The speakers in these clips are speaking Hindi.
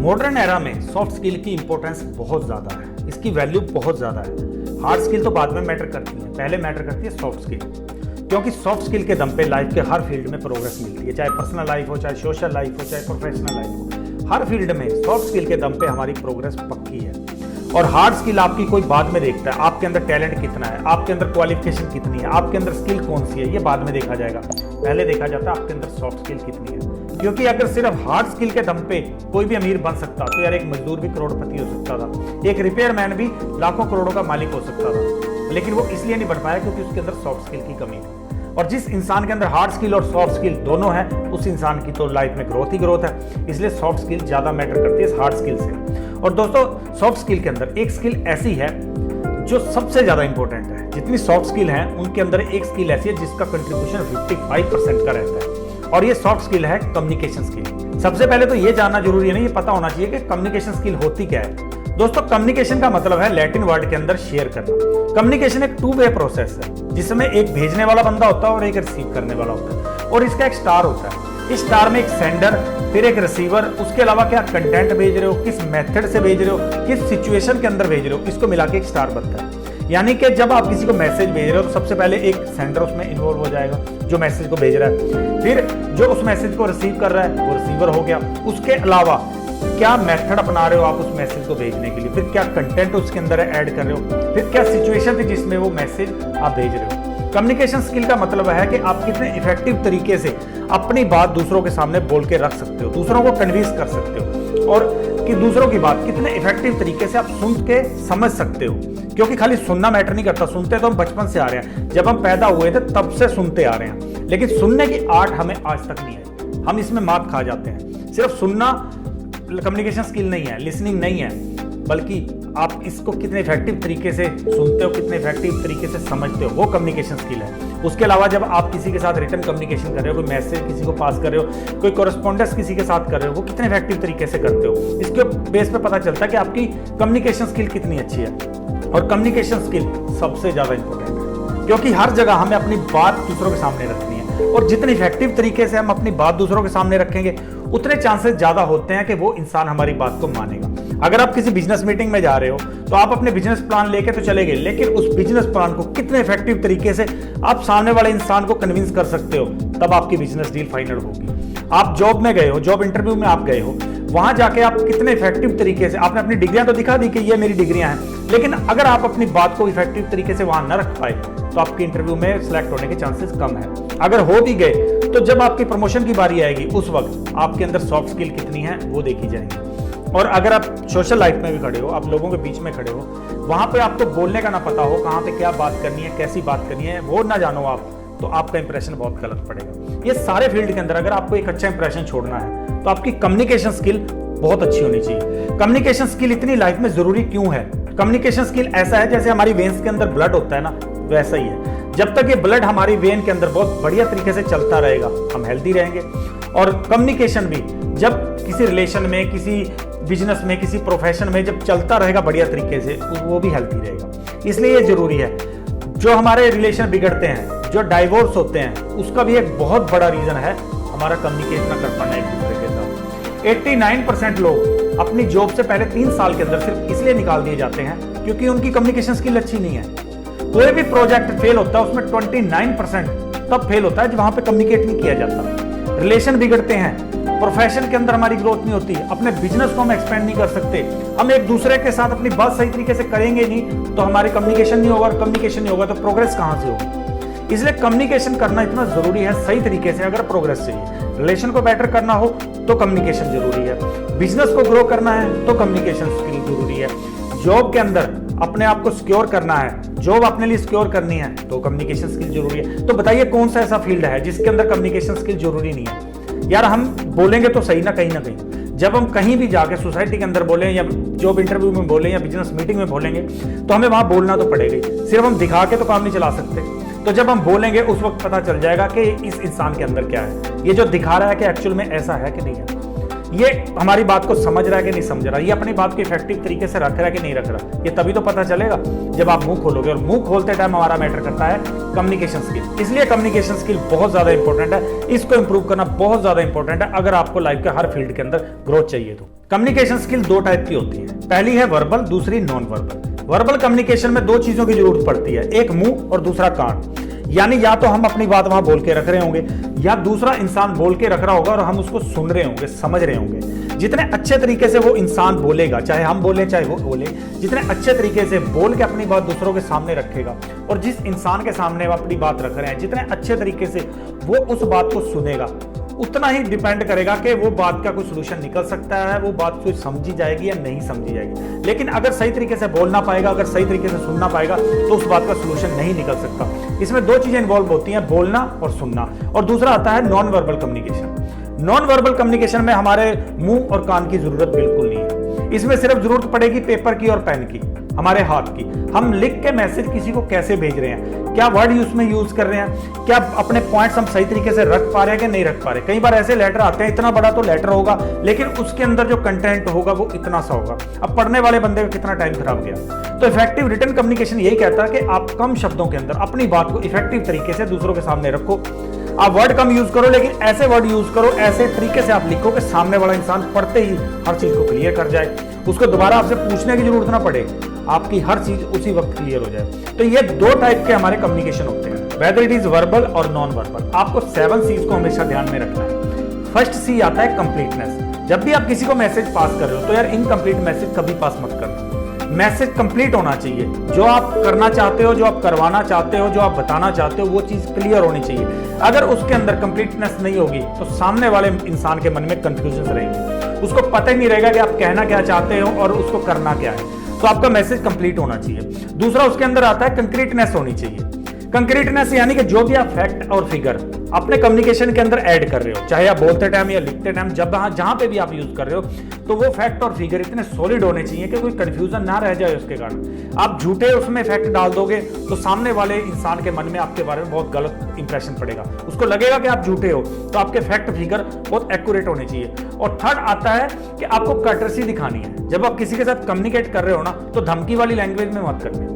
मॉडर्न एरा में सॉफ्ट स्किल की इंपॉर्टेंस बहुत ज़्यादा है, इसकी वैल्यू बहुत ज़्यादा है। हार्ड स्किल तो बाद में मैटर करती है, पहले मैटर करती है सॉफ्ट स्किल, क्योंकि सॉफ्ट स्किल के दम पे लाइफ के हर फील्ड में प्रोग्रेस मिलती है, चाहे पर्सनल लाइफ हो, चाहे सोशल लाइफ हो, चाहे प्रोफेशनल लाइफ हो। हर फील्ड में सॉफ्ट स्किल के दम पे हमारी प्रोग्रेस पक्की है। और हार्ड स्किल आपकी कोई बाद में देखता है, आपके अंदर टैलेंट कितना है, आपके अंदर क्वालिफिकेशन कितनी है, आपके अंदर स्किल कौन सी है, ये बाद में देखा जाएगा। पहले देखा जाता है आपके अंदर सॉफ्ट स्किल कितनी है। क्योंकि अगर सिर्फ हार्ड स्किल के दम पे कोई भी अमीर बन सकता तो यार एक मजदूर भी करोड़पति हो सकता था, एक रिपेयर मैन भी लाखों करोड़ों का मालिक हो सकता था, लेकिन वो इसलिए नहीं बन पाया क्योंकि उसके अंदर सॉफ्ट स्किल की कमी है। और जिस इंसान के अंदर हार्ड स्किल और सॉफ्ट स्किल दोनों है, उस इंसान की तो लाइफ में ग्रोथ ही ग्रोथ है। इसलिए सॉफ्ट स्किल ज्यादा मैटर करती है हार्ड स्किल से। और दोस्तों, सॉफ्ट स्किल के अंदर एक स्किल ऐसी है जो सबसे ज्यादा इंपॉर्टेंट है। जितनी सॉफ्ट स्किल है उनके अंदर एक स्किल ऐसी है जिसका कंट्रीब्यूशन 55% का रहता है, और ये सॉफ्ट स्किल है कम्युनिकेशन स्किल। सबसे पहले तो ये जानना जरूरी है, नहीं ये पता होना चाहिए कि कम्युनिकेशन स्किल होती क्या है। दोस्तों, कम्युनिकेशन का मतलब है लैटिन वर्ड के अंदर शेयर करना। कम्युनिकेशन एक टू वे प्रोसेस है, जिसमें एक भेजने वाला बंदा होता है और एक रिसीव करने वाला होता है, और इसका एक स्टार होता है। इस स्टार में एक सेंडर, फिर एक रिसीवर, उसके अलावा क्या कंटेंट भेज रहे हो, किस मेथड से भेज रहे हो, किस सिचुएशन के अंदर भेज रहे हो, इसको मिला के एक स्टार बनता है। यानी कि जब आप किसी को मैसेज भेज रहे हो तो सबसे पहले एक सेंडर उसमें इन्वॉल्व हो जाएगा जो मैसेज को भेज रहा है, फिर जो उस मैसेज को रिसीव कर रहा है वो रिसीवर हो गया। उसके अलावा क्या मेथड अपना रहे हो आप उस मैसेज को भेजने के लिए, फिर क्या कंटेंट उसके अंदर ऐड कर रहे हो, फिर क्या सिचुएशन थी जिसमें वो मैसेज आप भेज रहे हो। कम्युनिकेशन स्किल का मतलब है कि आप कितने इफेक्टिव तरीके से अपनी बात दूसरों के सामने बोल के रख सकते हो, दूसरों को कन्विंस कर सकते हो, और कि दूसरों की बात कितने इफेक्टिव तरीके से आप सुन के समझ सकते हो। क्योंकि खाली सुनना मैटर नहीं करता, सुनते तो हम बचपन से आ रहे हैं, जब हम पैदा हुए थे तब से सुनते आ रहे हैं, लेकिन सुनने की आर्ट हमें आज तक नहीं है, हम इसमें मात खा जाते हैं। सिर्फ सुनना कम्युनिकेशन स्किल नहीं है, लिसनिंग नहीं है, बल्कि आप इसको कितने इफेक्टिव तरीके से सुनते हो, कितने इफेक्टिव तरीके से समझते हो, वो कम्युनिकेशन स्किल है। उसके अलावा जब आप किसी के साथ रिटर्न कम्युनिकेशन कर रहे हो, कोई मैसेज किसी को पास कर रहे हो, कोई कोरेस्पोंडेंस किसी के साथ कर रहे हो, वो कितने इफेक्टिव तरीके से करते हो, इसके बेस पे पता चलता है कि आपकी कम्युनिकेशन स्किल कितनी अच्छी है। और कम्युनिकेशन स्किल सबसे ज्यादा इंपॉर्टेंट है, क्योंकि हर जगह हमें अपनी बात दूसरों के सामने रखनी है, और जितने इफेक्टिव तरीके से हम अपनी बात दूसरों के सामने रखेंगे उतने चांसेस ज्यादा होते हैं कि वो इंसान हमारी बात को मानेगा। अगर आप किसी बिजनेस मीटिंग में जा रहे हो तो आप अपने बिजनेस प्लान लेके तो चले गए, लेकिन उस बिजनेस प्लान को कितने इफेक्टिव तरीके से आप सामने वाले इंसान को कन्विंस कर सकते हो, तब आपकी बिजनेस डील फाइनल होगी। आप जॉब में गए हो, जॉब इंटरव्यू में आप गए हो, वहां जाके आप कितने इफेक्टिव तरीके से, आपने अपनी डिग्रियां तो दिखा दी कि ये मेरी डिग्रियां हैं, लेकिन अगर आप अपनी बात को इफेक्टिव तरीके से वहां न रख पाए तो आपकी इंटरव्यू में सिलेक्ट होने के चांसेस कम है। अगर हो भी गए तो जब आपकी प्रमोशन की बारी आएगी उस वक्त आपके अंदर सॉफ्ट स्किल कितनी है वो देखी जाएगी। और अगर आप सोशल लाइफ में भी खड़े हो, आप लोगों के बीच में खड़े हो, वहां पे आपको बोलने का ना पता हो, कहां पे क्या बात करनी है, कैसी बात करनी है, वो ना जानो आप, तो आपका इंप्रेशन बहुत गलत पड़ेगा। ये सारे फील्ड के अंदर अगर आपको एक अच्छा इंप्रेशन छोड़ना है तो आपकी कम्युनिकेशन स्किल बहुत अच्छी होनी चाहिए। कम्युनिकेशन स्किल इतनी लाइफ में जरूरी क्यों है? कम्युनिकेशन स्किल ऐसा है जैसे हमारी वेन्स के अंदर ब्लड होता है ना, वैसा ही है। जब तक ये ब्लड हमारी वेन के अंदर बहुत बढ़िया तरीके से चलता रहेगा हम हेल्दी रहेंगे। और कम्युनिकेशन भी जब किसी रिलेशन में, किसी बिजनेस में, किसी प्रोफेशन में जब चलता रहेगा बढ़िया तरीके से, वो भी हेल्दी रहेगा। इसलिए ये जरूरी है। जो हमारे रिलेशन बिगड़ते हैं, जो डाइवोर्स होते हैं, उसका भी एक बहुत बड़ा रीजन है हमारा कम्युनिकेट ना कर पाना एक दूसरे के साथ। 89% लोग अपनी जॉब से पहले 3 साल के अंदर सिर्फ इसलिए निकाल दिए जाते हैं क्योंकि उनकी कम्युनिकेशन स्किल अच्छी नहीं है। कोई भी प्रोजेक्ट फेल होता है उसमें 29% तब फेल होता है जब वहां पे कम्युनिकेट नहीं किया जाता। रिलेशन बिगड़ते हैं, प्रोफेशन के अंदर हमारी ग्रोथ नहीं होती, अपने बिजनेस को हम एक्सपेंड नहीं कर सकते, हम एक दूसरे के साथ अपनी बात सही तरीके से करेंगे नहीं तो हमारी कम्युनिकेशन नहीं होगा, कम्युनिकेशन नहीं होगा तो प्रोग्रेस कहां से होगी। इसलिए कम्युनिकेशन करना इतना जरूरी है सही तरीके से अगर प्रोग्रेस चाहिए। रिलेशन को बेटर करना हो तो कम्युनिकेशन जरूरी है, बिजनेस को ग्रो करना है तो कम्युनिकेशन स्किल जरूरी है, जॉब के अंदर अपने आप को सिक्योर करना है, जॉब अपने लिए सिक्योर करनी है तो कम्युनिकेशन स्किल जरूरी है। तो बताइए कौन सा ऐसा फील्ड है जिसके अंदर कम्युनिकेशन स्किल जरूरी नहीं है? यार हम बोलेंगे तो सही ना कहीं, जब हम कहीं भी जाके सोसाइटी के अंदर बोलें या जॉब इंटरव्यू में बोलें या बिजनेस मीटिंग में बोलेंगे तो हमें वहां बोलना तो पड़ेगा। सिर्फ हम दिखा के तो काम नहीं चला सकते। तो जब हम बोलेंगे उस वक्त पता चल जाएगा कि इस इंसान के अंदर क्या है, ये जो दिखा रहा है कि एक्चुअल में ऐसा है कि नहीं है, ये हमारी बात को समझ रहा है कि नहीं समझ रहा, ये अपनी बात को इफेक्टिव तरीके से रख रहा है कि नहीं रख रहा। ये तभी तो पता चलेगा जब आप मुंह खोलोगे, और मुंह खोलते टाइम हमारा मैटर करता है कम्युनिकेशन स्किल। इसलिए कम्युनिकेशन स्किल बहुत ज्यादा इंपॉर्टेंट है, इसको इंप्रूव करना बहुत ज्यादा इंपॉर्टेंट है अगर आपको लाइफ के हर फील्ड के अंदर ग्रोथ चाहिए तो। कम्युनिकेशन स्किल दो टाइप की होती है, पहली है वर्बल, दूसरी नॉन वर्बल। वर्बल कम्युनिकेशन में दो चीजों की जरूरत पड़ती है, एक मुंह और दूसरा कान। यानी या तो हम अपनी बात वहां बोल के रख रहे होंगे या दूसरा इंसान बोल के रख रहा होगा और हम उसको सुन रहे होंगे, समझ रहे होंगे। जितने अच्छे तरीके से वो इंसान बोलेगा, चाहे हम बोले चाहे वो बोले, जितने अच्छे तरीके से बोल के अपनी बात दूसरों के सामने रखेगा और जिस इंसान के सामने वो अपनी बात रख रहे हैं जितने अच्छे तरीके से वो उस बात को सुनेगा, उतना ही डिपेंड करेगा कि वो बात का कोई सोल्यूशन निकल सकता है, वो बात कोई समझी जाएगी या नहीं समझी जाएगी। लेकिन अगर सही तरीके से बोलना पाएगा, अगर सही तरीके से सुनना पाएगा तो उस बात का सोल्यूशन नहीं निकल सकता। इसमें दो चीजें इन्वॉल्व होती हैं, बोलना और सुनना। और दूसरा आता है non verbal communication. Non verbal communication में हमारे मुंह और कान की जरूरत बिल्कुल नहीं है। इसमें सिर्फ जरूरत पड़ेगी पेपर की और पेन की, हमारे हाथ की। हम लिख के मैसेज किसी को कैसे भेज रहे हैं, क्या वर्ड उसमें यूज कर रहे हैं, क्या अपने पॉइंट्स हम सही तरीके से रख पा रहे हैं कि नहीं रख पा रहे। कई बार ऐसे लेटर आते हैं, इतना बड़ा तो लेटर होगा लेकिन उसके अंदर जो कंटेंट होगा वो इतना सा होगा। अब पढ़ने वाले बंदे का कितना टाइम खराब गया। तो इफेक्टिव रिटन कम्युनिकेशन यही कहता है कि आप कम शब्दों के अंदर अपनी बात को इफेक्टिव तरीके से दूसरों के सामने रखो। आप वर्ड कम यूज करो लेकिन ऐसे वर्ड यूज करो, ऐसे तरीके से आप लिखो कि सामने वाला इंसान पढ़ते ही हर चीज को क्लियर कर जाए, उसको दोबारा आपसे पूछने की जरूरत ना पड़े, आपकी हर चीज उसी वक्त क्लियर हो जाए। तो ये दो टाइप के हमारे कम्युनिकेशन होते हैं, वेदर इट इज वर्बल और नॉन वर्बल। आपको 7 C's को हमेशा ध्यान में रखना है। फर्स्ट सी आता है कंप्लीटनेस। जब भी आप किसी को मैसेज पास कर रहे हो तो यार इनकम्प्लीट मैसेज कभी पास मत करना। मैसेज कंप्लीट होना चाहिए। जो आप करना चाहते हो, जो आप करवाना चाहते हो, जो आप बताना चाहते हो, वो चीज क्लियर होनी चाहिए। अगर उसके अंदर कंप्लीटनेस नहीं होगी तो सामने वाले इंसान के मन में कंफ्यूजन रहेगी, उसको पता ही नहीं रहेगा कि आप कहना क्या चाहते हो और उसको करना क्या है। तो आपका मैसेज कंप्लीट होना चाहिए। दूसरा उसके अंदर आता है कंक्रीटनेस होनी चाहिए। कंक्रीटनेस यानी कि जो भी आप फैक्ट और फिगर अपने कम्युनिकेशन के अंदर ऐड कर रहे हो, चाहे आप बोलते टाइम या लिखते टाइम, जहां पे भी आप यूज कर रहे हो, तो वो फैक्ट और फिगर इतने सॉलिड होने चाहिए कि कोई कंफ्यूजन ना रह जाए उसके कारण। आप झूठे उसमें फैक्ट डाल दोगे तो सामने वाले इंसान के मन में आपके बारे में बहुत गलत इंप्रेशन पड़ेगा, उसको लगेगा कि आप झूठे हो। तो आपके फैक्ट फिगर बहुत एक्यूरेट होने चाहिए। और थर्ड आता है कि आपको कर्टसी दिखानी है। जब आप किसी के साथ कम्युनिकेट कर रहे हो ना तो धमकी वाली लैंग्वेज में मत करनी,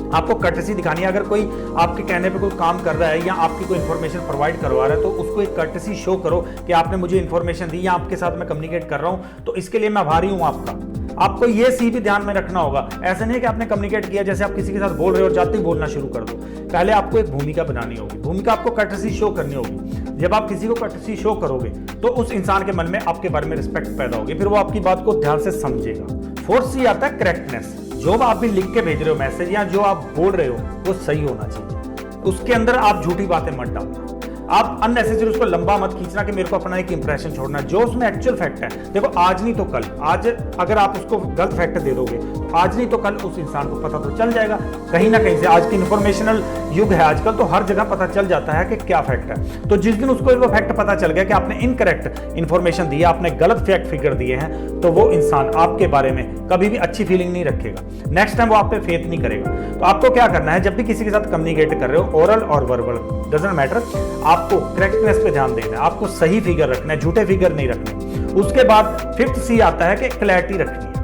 आपको कर्टसी दिखानी है। अगर कोई आपके कहने पे कोई काम कर रहा है या आपकी कोई इन्फॉर्मेशन प्रोवाइड करवा रहा है तो उसको एक कर्टसी शो करो कि आपने मुझे इन्फॉर्मेशन दी या आपके साथ मैं कम्युनिकेट कर रहा हूं तो इसके लिए मैं आभारी हूं आपका। आपको ये सी भी ध्यान में रखना होगा। ऐसा नहीं कि आपने कम्युनिकेट किया जैसे आप किसी के साथ बोल रहे हो और जाते ही बोलना शुरू कर दो। पहले आपको एक भूमिका बनानी होगी, भूमिका आपको कर्टसी शो करनी होगी। जब आप किसी को कर्टसी शो करोगे तो उस इंसान के मन में आपके बारे में रिस्पेक्ट पैदा होगी, फिर वो आपकी बात को ध्यान से समझेगा। फोर्थ सी आता है करेक्टनेस। जो आप भी लिख के भेज रहे हो मैसेज या जो आप बोल रहे हो वो सही होना चाहिए। उसके अंदर आप झूठी बातें मत डालना, आप अननेसेसरी उसको लंबा मत खींचना कि मेरे को अपना एक इंप्रेशन छोड़ना। जो उसमें एक्चुअल फैक्ट है, देखो आज नहीं तो कल, आज अगर आप उसको गलत फैक्ट दे दोगे आज नहीं तो कल उस इंसान को पता तो चल जाएगा कहीं ना कहीं से। आज की इन्फॉर्मेशनल युग है आजकल, तो हर जगह पता चल जाता है कि क्या फैक्ट है। तो जिस दिन उसको वो फैक्ट पता चल गया कि आपने इनकरेक्ट इन्फॉर्मेशन दी है, आपने गलत फैक्ट फिगर दिए हैं, तो वो इंसान आपके बारे में कभी भी अच्छी फीलिंग नहीं रखेगा, नेक्स्ट टाइम वो आप पे फेथ नहीं करेगा। तो आपको क्या करना है, जब भी किसी के साथ कम्युनिकेट कर रहे हो, ओरल और वर्बल डजंट मैटर, आपको करेक्टनेस पे ध्यान देना है, आपको सही फिगर रखना है, झूठे फिगर नहीं रखने। उसके बाद फिफ्थ सी आता है कि क्लैरिटी रखनी है।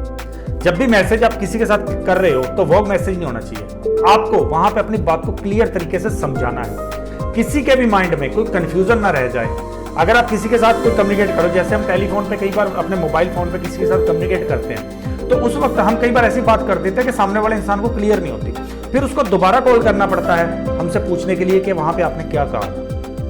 जब भी मैसेज आप किसी के साथ कर रहे हो तो वो मैसेज नहीं होना चाहिए, आपको वहां पे अपनी बात को क्लियर तरीके से समझाना है, किसी के भी माइंड में कोई कंफ्यूजन ना रह जाए। अगर आप किसी के साथ कोई कम्युनिकेट करो, जैसे हम टेलीफोन पे कई बार अपने मोबाइल फोन पे किसी के साथ कम्युनिकेट करते हैं, तो उस वक्त हम कई बार ऐसी बात कर देते हैं कि सामने वाले इंसान को क्लियर नहीं होती, फिर उसको दोबारा कॉल करना पड़ता है हमसे पूछने के लिए कि वहां पे आपने क्या कहा।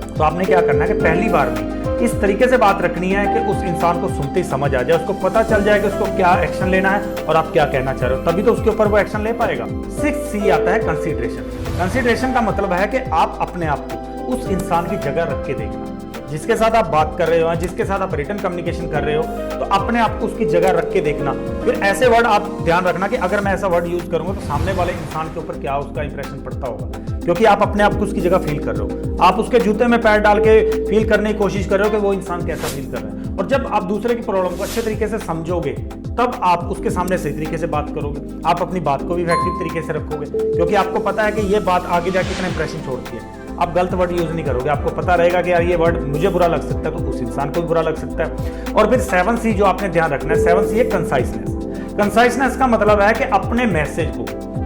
तो आपने क्या करना है कि पहली बार में इस तरीके से बात रखनी है कि उस इंसान को सुनते ही समझ आ जाए, उसको पता चल जाए कि उसको क्या एक्शन लेना है और आप क्या कहना चाह रहे हो, तभी तो उसके ऊपर वो एक्शन ले पाएगा। 6 सी आता है कंसीडरेशन। कंसीडरेशन का मतलब है कि आप अपने आप को उस इंसान की जगह रख के देखना। जिसके साथ आप बात कर रहे हो, जिसके साथ आप रिटर्न कम्युनिकेशन कर रहे हो, तो अपने आप को उसकी जगह रख के देखना। फिर ऐसे वर्ड आप ध्यान रखना कि अगर मैं ऐसा वर्ड यूज करूंगा तो सामने वाले इंसान के ऊपर क्या उसका इंप्रेशन पड़ता होगा, क्योंकि आप अपने आप को उसकी जगह फील कर रहे हो, आप उसके जूते में पैर डाल के फील करने की कोशिश कर रहे हो कि वो इंसान कैसा फील कर रहा है। और जब आप दूसरे की प्रॉब्लम को अच्छे तरीके से समझोगे तब आप उसके सामने सही तरीके से बात करोगे, आप अपनी बात को भी इफेक्टिव तरीके से रखोगे, क्योंकि आपको पता है कि ये बात आगे जाके कितना इंप्रेशन छोड़ती है। आप गलत वर्ड यूज नहीं करोगे, आपको पता रहेगा कि यार ये वर्ड मुझे बुरा लग सकता है तो उस इंसान को भी बुरा लग सकता है। और फिर 7 सी जो आपने ध्यान रखना है, 7 सी है कंसाइसनेस। कंसाइसनेस का मतलब है कि अपने मैसेज को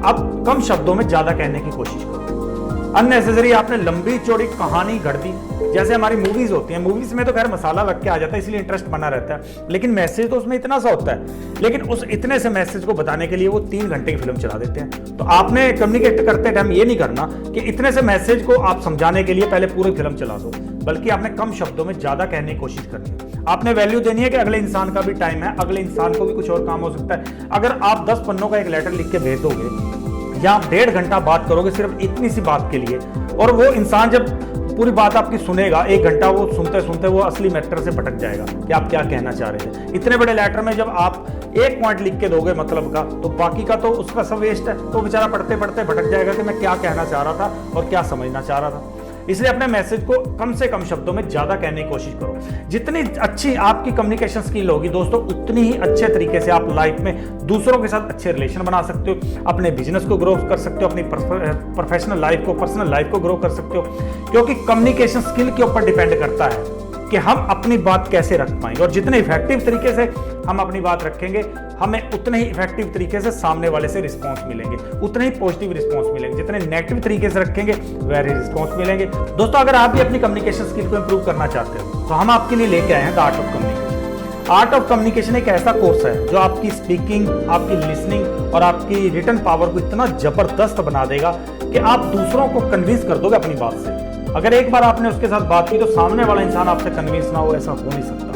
आप कम शब्दों में ज्यादा कहने की कोशिश करो। अननेसेसरी आपने लंबी चौड़ी कहानी गढ़ दी। जैसे हमारी मूवीज होती हैं, मूवीज में तो खैर मसाला लग के आ जाता है, इसलिए इंटरेस्ट बना रहता है, लेकिन मैसेज तो उसमें इतना सा होता है, लेकिन उस इतने से मैसेज को बताने के लिए वो 3 घंटे की फिल्म चला देते हैं। तो आपने कम्युनिकेट करते टाइम ये नहीं करना कि इतने से मैसेज को आप समझाने के लिए पहले पूरी फिल्म चला दो, बल्कि आपने कम शब्दों में ज्यादा कहने की कोशिश करनी है। आपने वैल्यू देनी है कि अगले इंसान का भी टाइम है, अगले इंसान को भी कुछ और काम हो सकता है। अगर आप 10 पन्नों का एक लेटर लिख के भेज दोगे या आप 1.5 घंटा बात करोगे सिर्फ इतनी सी बात के लिए, और वो इंसान जब पूरी बात आपकी सुनेगा 1 घंटा, वो सुनते सुनते वो असली मैटर से भटक जाएगा कि आप क्या कहना चाह रहे थे। इतने बड़े लेटर में जब आप 1 पॉइंट लिख के दोगे मतलब का, तो बाकी का तो उसका सब वेस्ट है। तो बेचारा पढ़ते पढ़ते भटक जाएगा कि मैं क्या कहना चाह रहा था और क्या समझना चाह रहा था। इसलिए अपने मैसेज को कम से कम शब्दों में ज्यादा कहने की कोशिश करो। जितनी अच्छी आपकी कम्युनिकेशन स्किल होगी दोस्तों, उतनी ही अच्छे तरीके से आप लाइफ में दूसरों के साथ अच्छे रिलेशन बना सकते हो, अपने बिजनेस को ग्रो कर सकते हो, अपनी प्रोफेशनल लाइफ को, पर्सनल लाइफ को ग्रो कर सकते हो। क्योंकि कम्युनिकेशन स्किल के ऊपर डिपेंड करता है कि हम अपनी बात कैसे रख पाएंगे, और जितने इफेक्टिव तरीके से हम अपनी बात रखेंगे, हमें उतने ही इफेक्टिव तरीके से सामने वाले से रिस्पांस मिलेंगे, उतने ही पॉजिटिव रिस्पांस मिलेंगे। जितने नेगेटिव तरीके से रखेंगे वैसे रिस्पांस मिलेंगे। दोस्तों, अगर आप भी अपनी कम्युनिकेशन स्किल को इंप्रूव करना चाहते हो तो हम आपके लिए लेके आए हैं the art of communication. Art of communication एक ऐसा कोर्स है जो आपकी स्पीकिंग, आपकी लिसनिंग और आपकी रिटन पावर को इतना जबरदस्त बना देगा कि आप दूसरों को कन्विंस कर दोगे अपनी बात से। अगर एक बार आपने उसके साथ बात की तो सामने वाला इंसान आपसे कन्विंस ना हो, ऐसा हो नहीं सकता।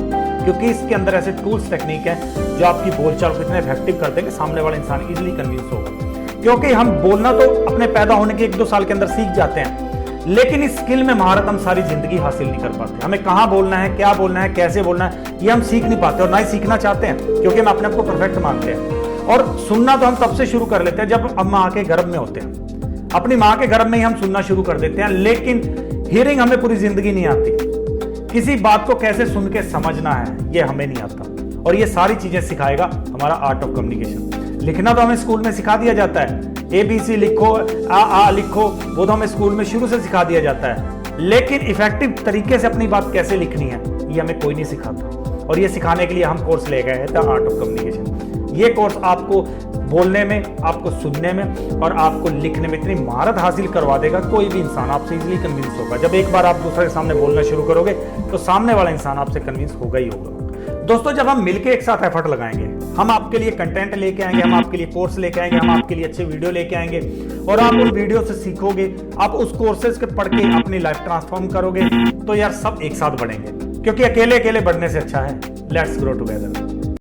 क्योंकि इसके अंदर ऐसे टूल्स, टेक्निक है जो आपकी बोलचाल को इतने इफेक्टिव कर देंगे, सामने वाला इंसान इजीली कन्विंस होगा। क्योंकि हम बोलना तो अपने पैदा होने के 1-2 साल के अंदर सीख जाते हैं, लेकिन इस स्किल में महारत हम सारी जिंदगी हासिल नहीं कर पाते। हमें कहाँ बोलना है, क्या बोलना है, कैसे बोलना है, ये हम सीख नहीं पाते और ना ही सीखना चाहते हैं, क्योंकि हम अपने आप को परफेक्ट मानते हैं। और सुनना तो हम तब से शुरू कर लेते हैं जब हम माँ के गर्भ में होते हैं। अपनी माँ के गर्भ में ही हम सुनना शुरू कर देते हैं, लेकिन हियरिंग हमें पूरी जिंदगी नहीं आती। किसी बात को कैसे सुन के समझना है ये हमें नहीं आता, और ये सारी चीजें सिखाएगा हमारा आर्ट ऑफ कम्युनिकेशन। लिखना तो हमें स्कूल में सिखा दिया जाता है, ABC लिखो, आ लिखो, वो तो हमें स्कूल में शुरू से सिखा दिया जाता है, लेकिन इफेक्टिव तरीके से अपनी बात कैसे लिखनी है ये हमें कोई नहीं सिखाता। और ये सिखाने के लिए हम कोर्स ले गए हैं द आर्ट ऑफ कम्युनिकेशन। ये कोर्स आपको बोलने में, आपको सुनने में और आपको लिखने में इतनी महारत हासिल करवा देगा, कोई भी इंसान आपसे इजीली कन्विंस होगा। जब एक बार आप दूसरे के सामने बोलना शुरू करोगे तो सामने वाला इंसान आपसे कन्विंस होगा ही होगा। दोस्तों, जब हम मिलकर एक साथ एफर्ट लगाएंगे, हम आपके लिए कंटेंट लेके आएंगे, हम आपके लिए कोर्स लेके आएंगे, हम आपके लिए अच्छे वीडियो लेके आएंगे, और आप उन वीडियो से सीखोगे, आप उस कोर्सेज के पढ़ के अपनी लाइफ ट्रांसफॉर्म करोगे, तो यार सब एक साथ बढ़ेंगे। क्योंकि अकेले अकेले बढ़ने से अच्छा है लेट्स ग्रो टुगेदर।